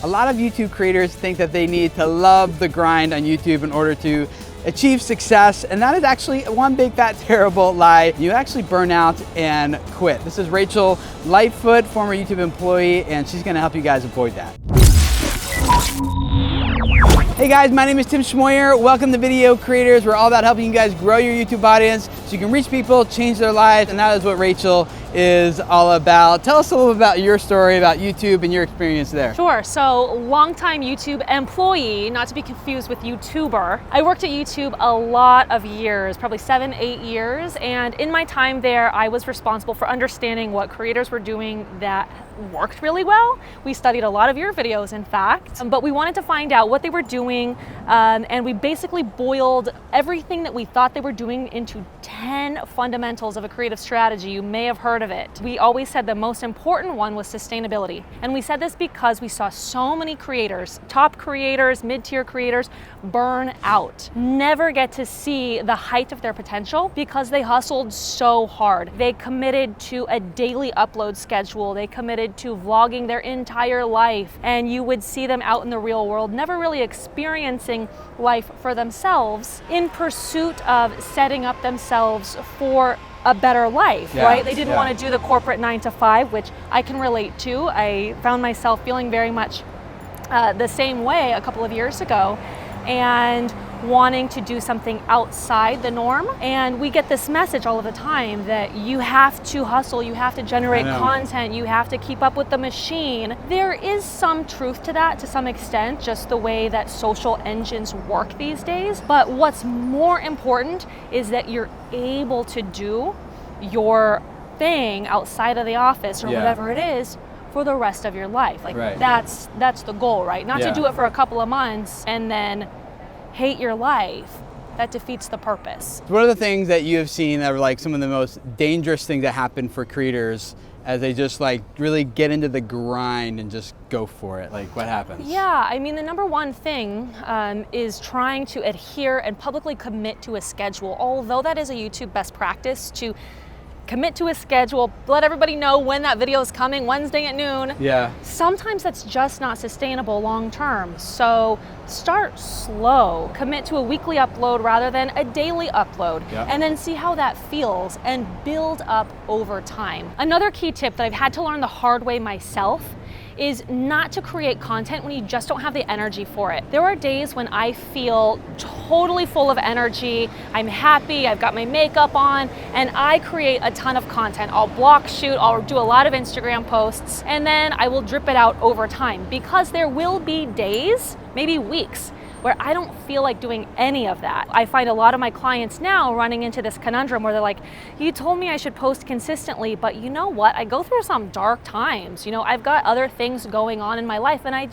A lot of YouTube creators think that they need to love the grind on YouTube in order to achieve success, and that is actually one big fat terrible lie. You actually burn out and quit. This is Rachel Lightfoot, former YouTube employee, and she's gonna help you guys avoid that. Hey guys, my name is Tim Schmoyer. Welcome to Video Creators. We're all about helping you guys grow your YouTube audience so you can reach people, change their lives, and that is what Rachel is all about. Tell us a little about your story about YouTube and your experience there. Sure, so longtime YouTube employee, not to be confused with YouTuber. I worked at YouTube a lot of years, probably 7-8 years, and in my time there, I was responsible for understanding what creators were doing that worked really well. We studied a lot of your videos, in fact, but we wanted to find out what they were doing, and we basically boiled everything that we thought they were doing into 10 fundamentals of a creative strategy. You may have heard of it. We always said the most important one was sustainability. And we said this because we saw so many creators, top creators, mid-tier creators, burn out, never get to see the height of their potential because they hustled so hard. They committed to a daily upload schedule. They committed to vlogging their entire life, and you would see them out in the real world, never really experiencing life for themselves in pursuit of setting up themselves for a better life, right? They didn't want to do the corporate 9-to-5, which I can relate to. I found myself feeling very much the same way a couple of years ago, and wanting to do something outside the norm. And we get this message all of the time that you have to hustle, you have to generate content, you have to keep up with the machine. There is some truth to that to some extent, just the way that social engines work these days. But what's more important is that you're able to do your thing outside of the office or whatever it is for the rest of your life. Like that's the goal, right? Not to do it for a couple of months and then hate your life. That defeats the purpose. What are the things that you have seen that are like some of the most dangerous things that happen for creators as they just like really get into the grind and just go for it? Like what happens? Yeah, I mean, the number one thing is trying to adhere and publicly commit to a schedule. Although that is a YouTube best practice to commit to a schedule, let everybody know when that video is coming, Wednesday at noon. Sometimes that's just not sustainable long term. So start slow, commit to a weekly upload rather than a daily upload, and then see how that feels and build up over time. Another key tip that I've had to learn the hard way myself is not to create content when you just don't have the energy for it. There are days when I feel totally full of energy, I'm happy, I've got my makeup on, and I create a ton of content. I'll block shoot, I'll do a lot of Instagram posts, and then I will drip it out over time, because there will be days, maybe weeks, where I don't feel like doing any of that. I find a lot of my clients now running into this conundrum where they're like, you told me I should post consistently, but you know what? I go through some dark times. You know, I've got other things going on in my life and I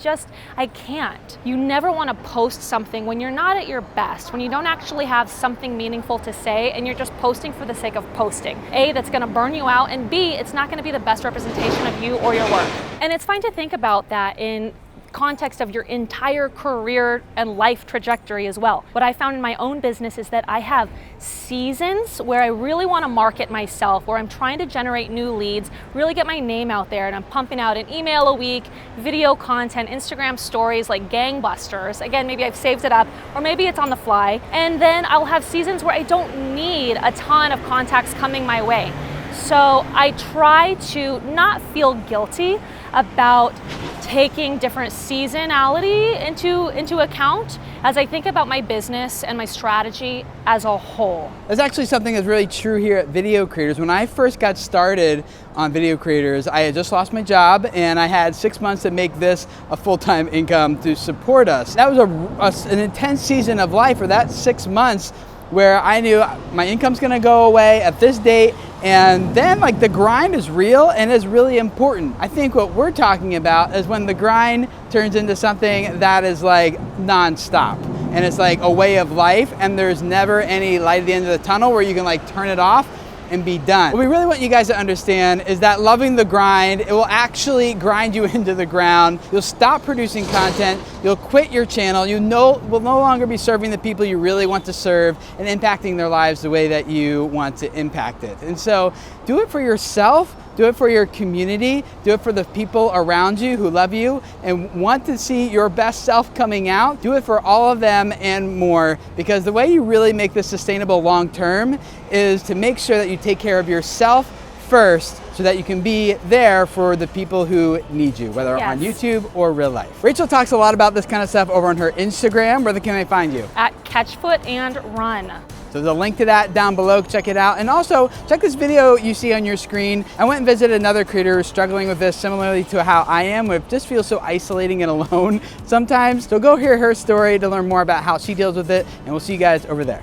can't. You never want to post something when you're not at your best, when you don't actually have something meaningful to say and you're just posting for the sake of posting. A, that's gonna burn you out, and B, it's not gonna be the best representation of you or your work. And it's fine to think about that in context of your entire career and life trajectory as well. What I found in my own business is that I have seasons where I really want to market myself, where I'm trying to generate new leads, really get my name out there, and I'm pumping out an email a week, video content, Instagram stories like gangbusters. Again, maybe I've saved it up, or maybe it's on the fly. And then I'll have seasons where I don't need a ton of contacts coming my way. So I try to not feel guilty about taking different seasonality into account as I think about my business and my strategy as a whole. That's actually something that's really true here at Video Creators. When I first got started on Video Creators, I had just lost my job and I had 6 months to make this a full-time income to support us. That was an intense season of life for that 6 months where I knew my income's gonna go away at this date, and then like the grind is real and is really important. I think what we're talking about is when the grind turns into something that is like non-stop, and it's like a way of life, and there's never any light at the end of the tunnel where you can like turn it off and be done. What we really want you guys to understand is that loving the grind, it will actually grind you into the ground. You'll stop producing content, you'll quit your channel, you will no longer be serving the people you really want to serve and impacting their lives the way that you want to impact it. And so do it for yourself, do it for your community, do it for the people around you who love you and want to see your best self coming out. Do it for all of them and more, because the way you really make this sustainable long term is to make sure that you take care of yourself first, so that you can be there for the people who need you, whether on YouTube or real life. Rachel talks a lot about this kind of stuff over on her Instagram. Where can they find you? At Catchfoot and Run. So there's a link to that down below, check it out. And also, check this video you see on your screen. I went and visited another creator who's struggling with this similarly to how I am, where it just feels so isolating and alone sometimes. So go hear her story to learn more about how she deals with it, and we'll see you guys over there.